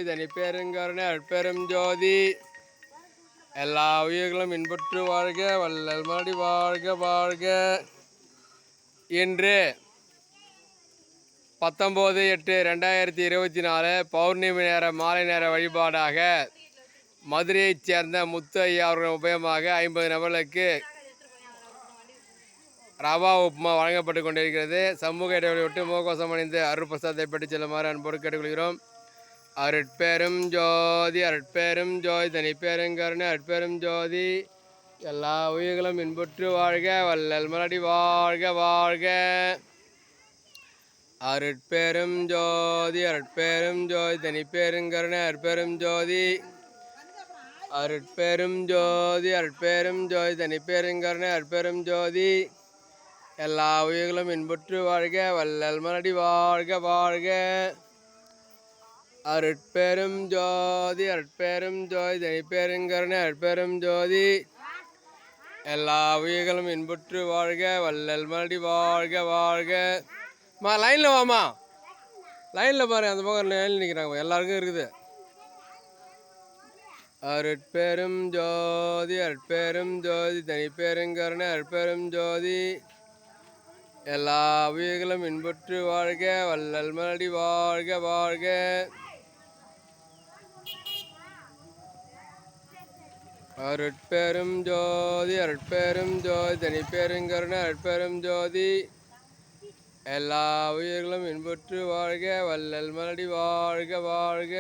ஜோதி தனிப்பெருங்கருணை அற்பெரும் ஜோதி எல்லா உயிர்களும் இன்புற்று வாழ்க வள்ளல் மடி வாழ்க வாழ்க. இன்று 19/8/2024 பௌர்ணமி நேர மாலை நேர வழிபாடாக மதுரையைச் சேர்ந்த முத்து ஐயா அவர்கள் உபயமாக 50 நபர்களுக்கு ரவா உப்புமா வழங்கப்பட்டு கொண்டிருக்கிறது. சமூக இடைவெளி விட்டு முகக்கவசம் அணிந்து அருட்பிரசாதத்தை பெற்று செல்லுமாறு அன்போடு கேட்டுக்கொள்கிறோம். அருட்பெரும் ஜோதி அருட்பெரும் ஜோதி தனிப்பெருங்கருணை அருட்பெரும் ஜோதி எல்லா உயிர்களும் இன்புற்று வாழ்க வள்ளல் மலடி வாழ்க வாழ்க. அருட்பெரும் ஜோதி அருட்பெரும் ஜோதி தனிப்பெருங்கருணை அருட்பெரும் ஜோதி அருட்பெரும் ஜோதி அருட்பெரும் ஜோதி தனிப்பெருங்கருணை அருட்பெரும் ஜோதி எல்லா உயிர்களும் இன்புற்று வாழ்க வள்ளல் மலடி வாழ்க வாழ்க. அருட்பெரும் ஜோதி அருட்பெரும் ஜோதி தனிப்பெருங்கருணை அருட்பெரும் ஜோதி எல்லா உயிர்களும் இன்புற்று வாழ்க வள்ளல் மலடி வாழ்க வாழ்க. லைனில் வாமா, லைனில் பாரு, அந்த பக்கம் லைனில் நிற்கிறாங்க, எல்லாருக்கும் இருக்குது. அருட்பெரும் ஜோதி அருட்பெரும் ஜோதி தனிப்பெருங்கருணை அருட்பெரும் ஜோதி எல்லா உயிர்களும் இன்புற்று வாழ்க வள்ளல் மலடி வாழ்க வாழ்க. அருட்பெரும் ஜோதி அருட்பெரும் ஜோதி தனிப்பெருங்கருணை அருட்பெரும் ஜோதி எல்லா உயிர்களும் இன்புற்று வாழ்க வள்ளல் மலடி வாழ்க வாழ்க.